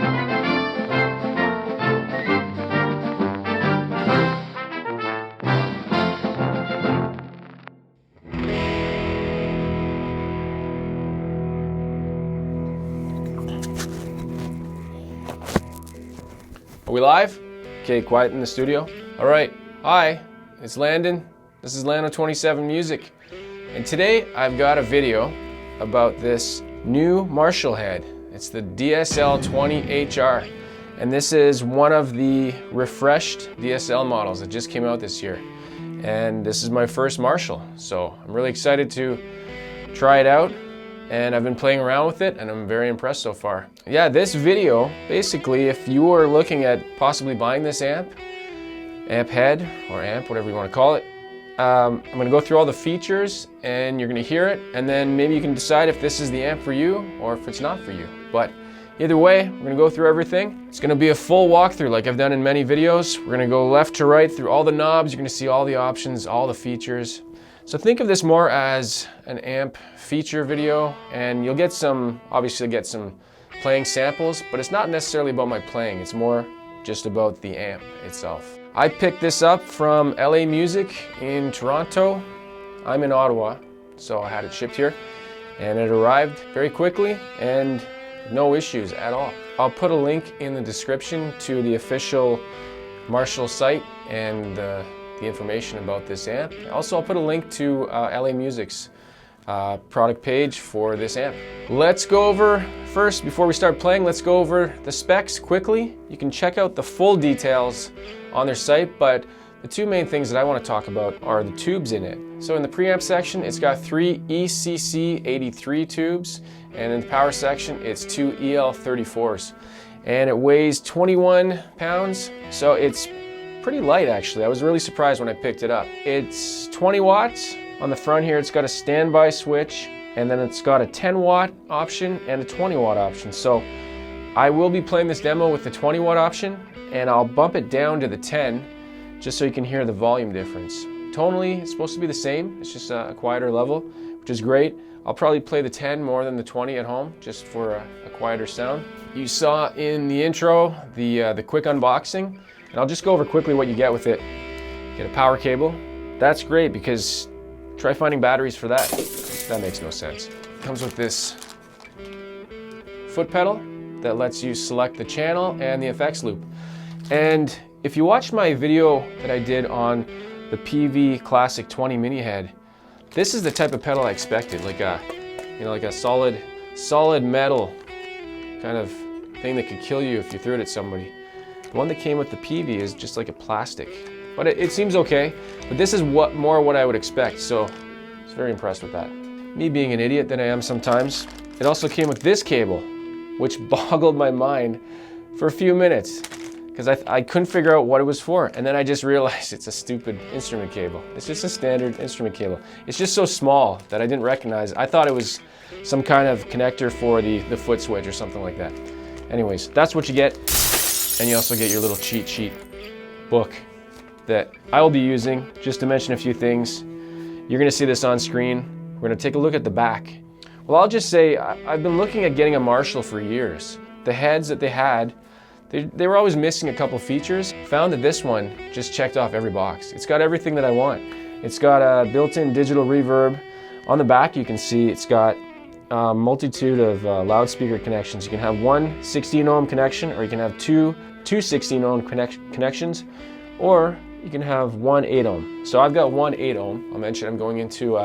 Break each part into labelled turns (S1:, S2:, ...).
S1: Are we live? Okay, quiet in the studio. All right, hi, it's Landon. This is Lando27 Music. And today I've got a video about this new Marshall head. It's the DSL20HR. And this is one of the refreshed DSL models that just came out this year. And this is my first Marshall. So I'm really excited to try it out. And I've been playing around with it and I'm very impressed so far. Yeah, this video, basically, if you are looking at possibly buying this amp head, or amp, whatever you want to call it, I'm going to go through all the features and you're going to hear it, and then maybe you can decide if this is the amp for you or if it's not for you. But either way, we're going to go through everything. It's going to be a full walkthrough like I've done in many videos. We're going to go left to right through all the knobs. You're going to see all the options, all the features. So think of this more as an amp feature video, and you'll get some, obviously get some playing samples, but it's not necessarily about my playing. It's more just about the amp itself. I picked this up from LA Music in Toronto. I'm in Ottawa, so I had it shipped here, and it arrived very quickly and no issues at all. I'll put a link in the description to the official Marshall site and the information about this amp. Also, I'll put a link to LA Music's product page for this amp. Let's go over, first, before we start playing, let's go over the specs quickly. You can check out the full details on their site, but the two main things that I want to talk about are the tubes in it. So in the preamp section, it's got 3 ECC83 tubes, and in the power section, it's 2 EL34s. And it weighs 21 pounds, so it's pretty light actually. I was really surprised when I picked it up. It's 20 watts. On the front here, it's got a standby switch, and then it's got a 10 watt option and a 20 watt option. So I will be playing this demo with the 20 watt option, and I'll bump it down to the 10 just so you can hear the volume difference. Tonally, it's supposed to be the same. It's just a quieter level, which is great. I'll probably play the 10 more than the 20 at home, just for a quieter sound. You saw in the intro the quick unboxing. And I'll just go over quickly what you get with it. Get a power cable. That's great because try finding batteries for that. That makes no sense. It comes with this foot pedal that lets you select the channel and the effects loop. And if you watched my video that I did on the PV Classic 20 mini head, this is the type of pedal I expected, like a, like a solid metal kind of thing that could kill you if you threw it at somebody. The one that came with the PV is just like a plastic, but it seems okay. But this is more what I would expect, so I was very impressed with that. Me being an idiot that I am sometimes, it also came with this cable, which boggled my mind for a few minutes because I couldn't figure out what it was for, and then I just realized it's a stupid instrument cable. It's just a standard instrument cable. It's just so small that I didn't recognize it. I thought it was some kind of connector for the foot switch or something like that. Anyways, that's what you get. And you also get your little cheat sheet book that I will be using. Just to mention a few things, you're going to see this on screen. We're going to take a look at the back. Well, I'll just say I've been looking at getting a Marshall for years. The heads that they had, they were always missing a couple features. Found that this one just checked off every box. It's got everything that I want. It's got a built-in digital reverb. On the back you can see it's got a multitude of loudspeaker connections. You can have one 16 ohm connection, or you can have two 16 ohm connections, or you can have one 8 ohm. So I've got one 8 ohm. I'll mention I'm going into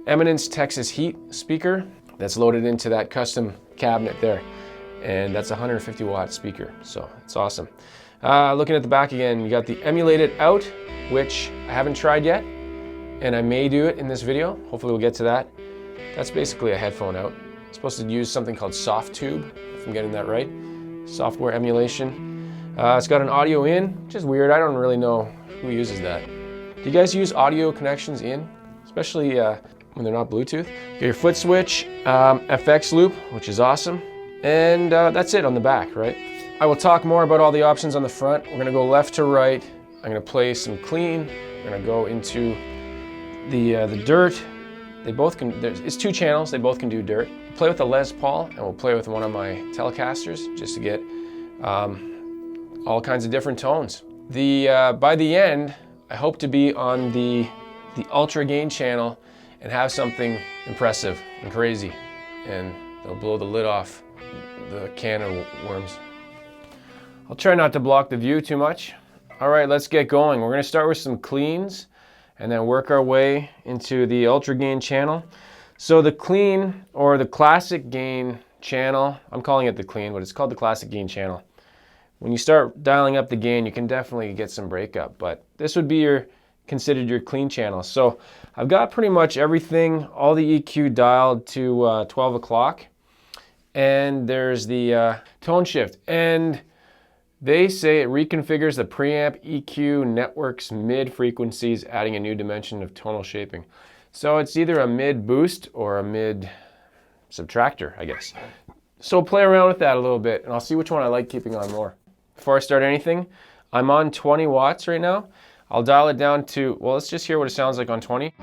S1: Eminence Texas Heat speaker that's loaded into that custom cabinet there, and that's a 150 watt speaker, so it's awesome. Looking at the back again, you got the emulated out, which I haven't tried yet, and I may do it in this video. Hopefully we'll get to that. That's basically a headphone out. It's supposed to use something called soft tube, if I'm getting that right. Software emulation. It's got an audio in, which is weird. I don't really know who uses that. Do you guys use audio connections in? Especially when they're not Bluetooth. You get your foot switch, FX loop, which is awesome. And that's it on the back, right? I will talk more about all the options on the front. We're gonna go left to right. I'm gonna play some clean. We're gonna go into the dirt. They both can, it's 2 channels, they both can do dirt. play with the Les Paul and we'll play with one of my Telecasters just to get all kinds of different tones. By the end, I hope to be on the ultra gain channel and have something impressive and crazy, and they'll blow the lid off the can of worms. I'll try not to block the view too much. All right, let's get going. We're gonna start with some cleans and then work our way into the ultra gain channel. So the clean or the classic gain channel, I'm calling it the clean, but it's called the classic gain channel. When you start dialing up the gain, you can definitely get some breakup, but this would be considered your clean channel. So I've got pretty much everything, all the EQ dialed to 12 o'clock, and there's the tone shift. And they say it reconfigures the preamp EQ network's mid frequencies, adding a new dimension of tonal shaping. So it's either a mid boost or a mid subtractor, I guess. So play around with that a little bit and I'll see which one I like keeping on more. Before I start anything, I'm on 20 watts right now. I'll dial it down to, well, let's just hear what it sounds like on 20.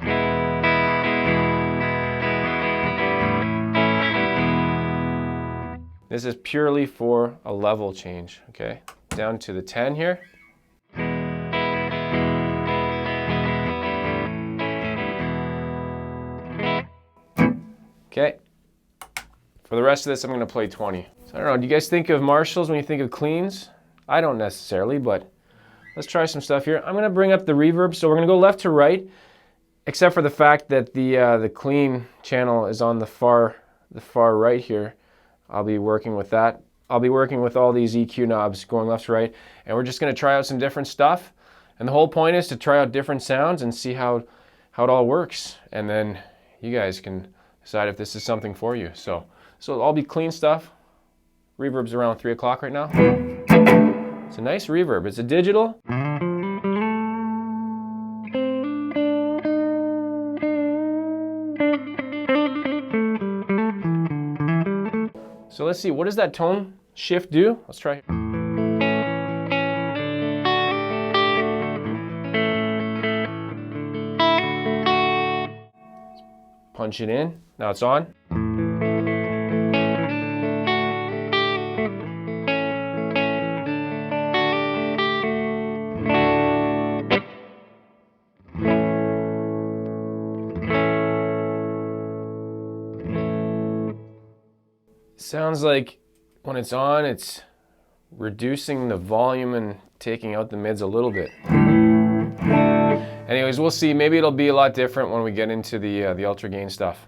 S1: This is purely for a level change, okay? Down to the 10 here. Okay. For the rest of this, I'm gonna play 20. So I don't know, do you guys think of Marshalls when you think of cleans? I don't necessarily, but let's try some stuff here. I'm gonna bring up the reverb, so we're gonna go left to right, except for the fact that the clean channel is on the far right here. I'll be working with that. I'll be working with all these EQ knobs going left to right, and we're just gonna try out some different stuff. And the whole point is to try out different sounds and see how it all works. And then you guys can decide if this is something for you. So I'll be clean stuff. Reverb's around 3 o'clock right now. It's a nice reverb. It's a digital. So let's see, what does that tone shift do? Let's try. Punch it in. Now it's on. Sounds like when it's on, it's reducing the volume and taking out the mids a little bit. Anyways, we'll see. Maybe it'll be a lot different when we get into the ultra gain stuff.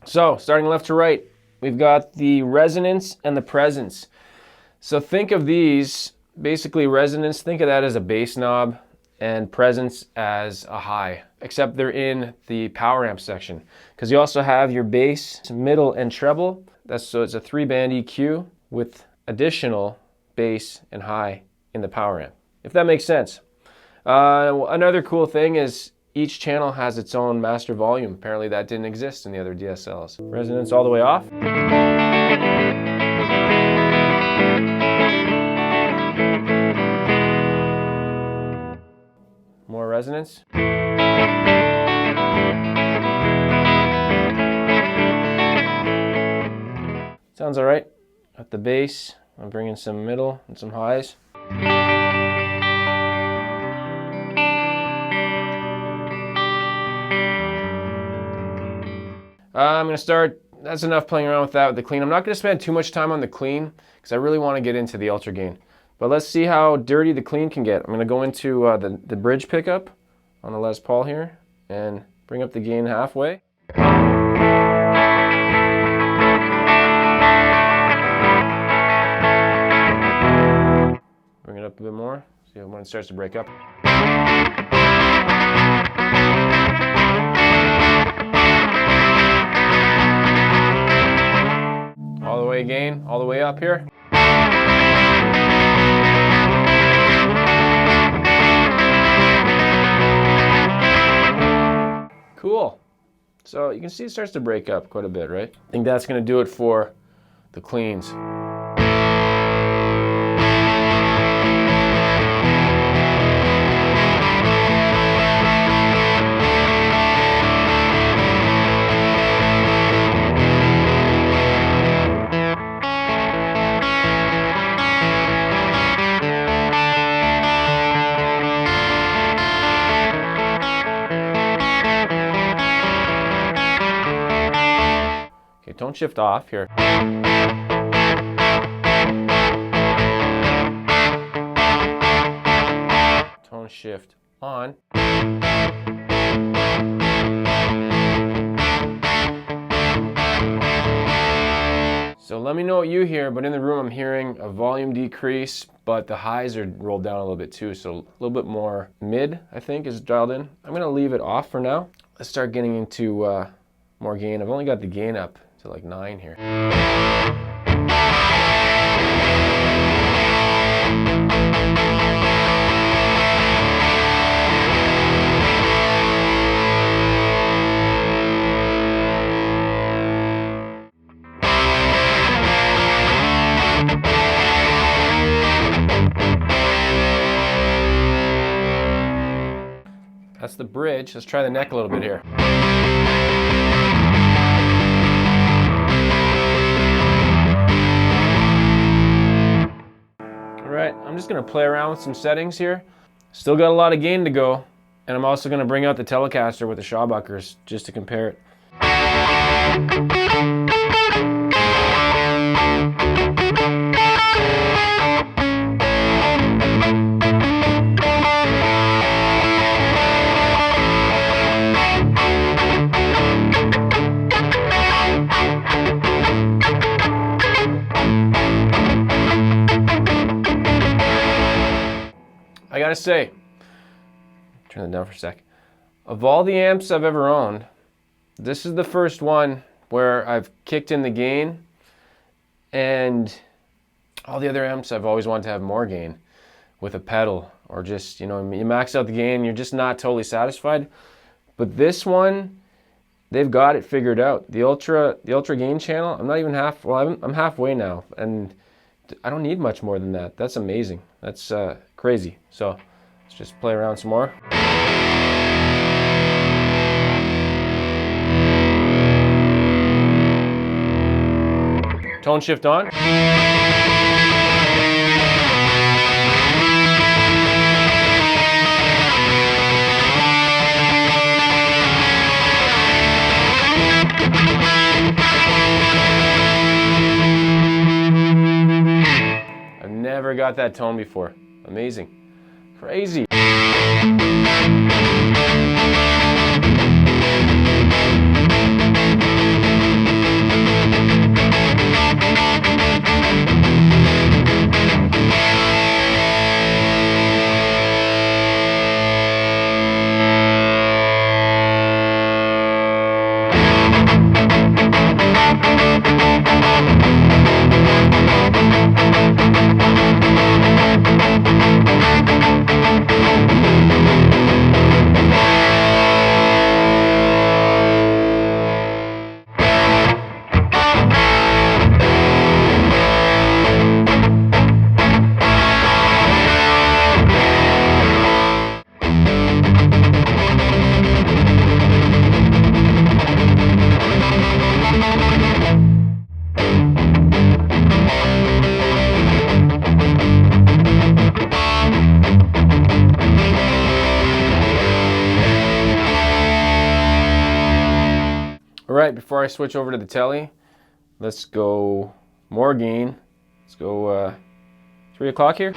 S1: So starting left to right, we've got the resonance and the presence. So think of these, basically resonance, think of that as a bass knob and presence as a high, except they're in the power amp section. Because you also have your bass, middle, and treble. So it's a 3-band EQ with additional bass and high in the power amp, if that makes sense. Another cool thing is each channel has its own master volume. Apparently that didn't exist in the other DSLs. Resonance all the way off. More resonance. Sounds all right. At the bass, I'm bringing some middle and some highs. I'm going to start, that's enough playing around with that with the clean. I'm not going to spend too much time on the clean because I really want to get into the ultra gain. But let's see how dirty the clean can get. I'm going to go into the bridge pickup on the Les Paul here and bring up the gain halfway. Bring it up a bit more, see when it starts to break up. All the way gain, all the way up here. Cool. So you can see it starts to break up quite a bit, right? I think that's going to do it for the cleans. Tone shift off here. Tone shift on. So let me know what you hear, but in the room I'm hearing a volume decrease, but the highs are rolled down a little bit too, so a little bit more mid, I think, is dialed in. I'm gonna leave it off for now. Let's start getting into more gain. I've only got the gain up to like 9 here. That's the bridge. Let's try the neck a little bit here. All right, I'm just gonna play around with some settings here. Still got a lot of gain to go, and I'm also gonna bring out the Telecaster with the Shawbuckers just to compare it. I gotta say, turn that down for a sec. Of all the amps I've ever owned, this is the first one where I've kicked in the gain, and all the other amps I've always wanted to have more gain with a pedal, or just, you know, you max out the gain, you're just not totally satisfied. But this one, they've got it figured out. The ultra gain channel, I'm not even I'm halfway now, and I don't need much more than that. That's amazing. That's crazy. So let's just play around some more. Tone shift on. I've never got that tone before. Amazing. Crazy. All right, before I switch over to the telly, let's go more gain. Let's go 3 o'clock here.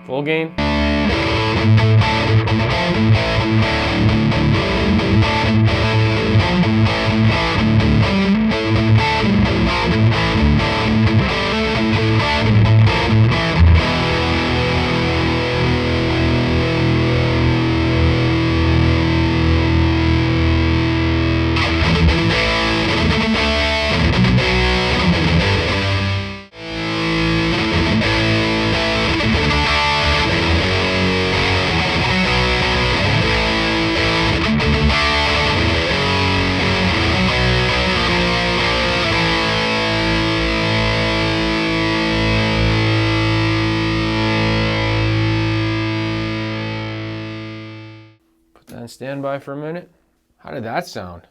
S1: Full gain. Put that on standby for a minute. How did that sound?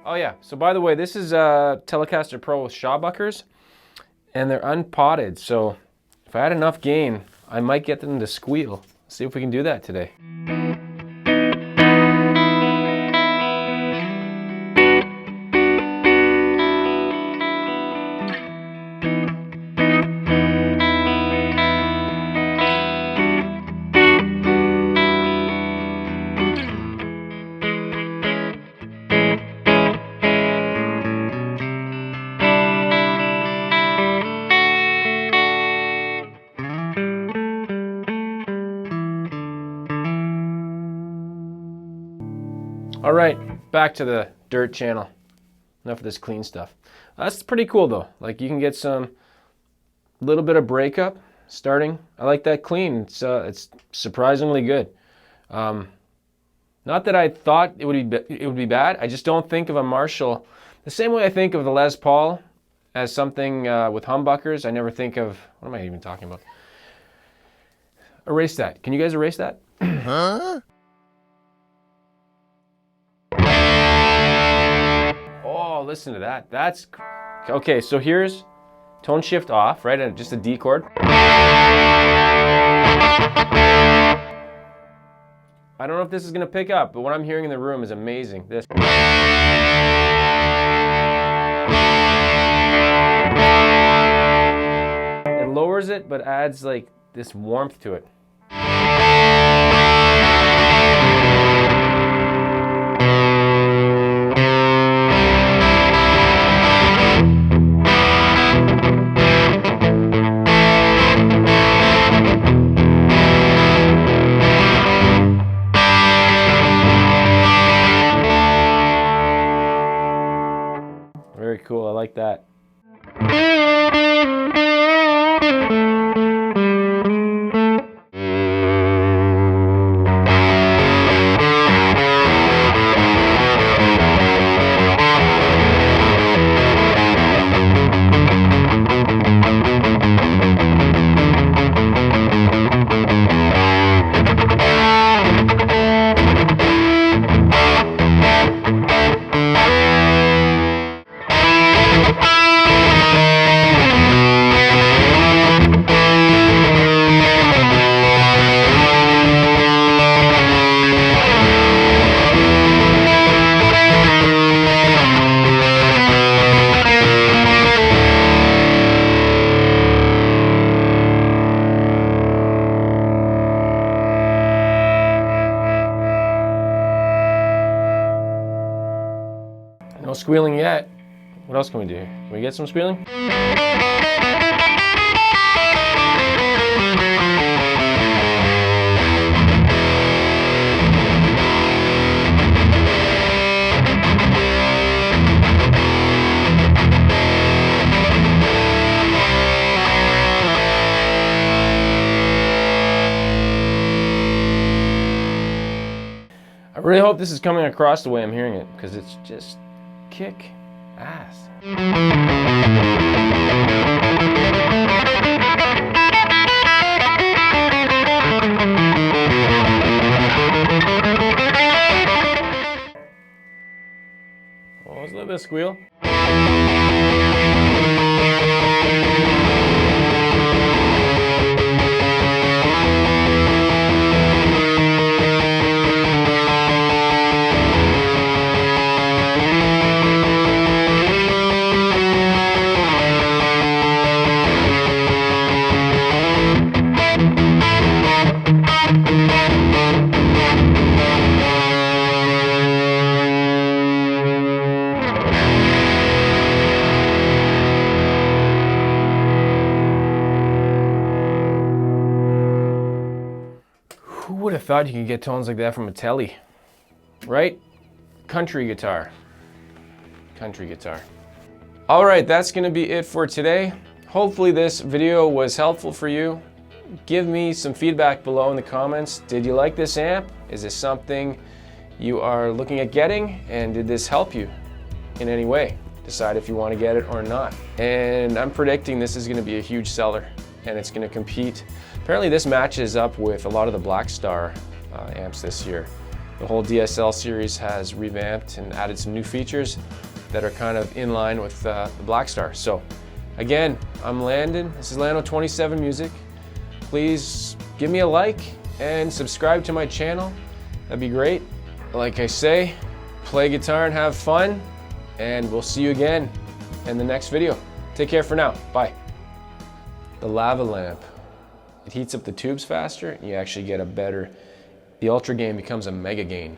S1: Oh yeah, so by the way, this is a Telecaster Pro with shawbuckers, and they're unpotted, so if I had enough gain, I might get them to squeal. See if we can do that today. All right, back to the dirt channel. Enough of this clean stuff. That's pretty cool though. Like you can get some little bit of breakup starting. I like that clean. It's surprisingly good. Not that I thought it would be bad. I just don't think of a Marshall the same way I think of the Les Paul as something with humbuckers. I never think of, what am I even talking about? Erase that. Can you guys erase that? Huh? Oh, listen to that. That's okay. So here's tone shift off, right? And just a D chord. I don't know if this is going to pick up, but what I'm hearing in the room is amazing. This. It lowers it, but adds like this warmth to it. Very cool, I like that. No squealing yet. What else can we do? Can we get some squealing? I really hope this is coming across the way I'm hearing it, because it's just kick ass. Oh, there's a little bit of squeal. Who would have thought you could get tones like that from a Tele, right? Country guitar. Country guitar. All right, that's gonna be it for today. Hopefully this video was helpful for you. Give me some feedback below in the comments. Did you like this amp? Is this something you are looking at getting? And did this help you in any way? Decide if you want to get it or not. And I'm predicting this is gonna be a huge seller, and it's gonna compete. Apparently this matches up with a lot of the Black Star amps this year. The whole DSL series has revamped and added some new features that are kind of in line with the Black Star. So again, I'm Landon. This is Lando27 Music. Please give me a like and subscribe to my channel. That'd be great. Like I say, play guitar and have fun, and we'll see you again in the next video. Take care for now. Bye. The lava lamp. It heats up the tubes faster, and you actually get a better, the ultra gain becomes a mega gain.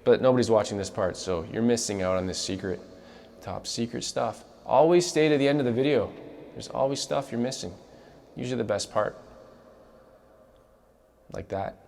S1: But nobody's watching this part, so you're missing out on this secret, top secret stuff. Always stay to the end of the video. There's always stuff you're missing. Usually the best part. Like that.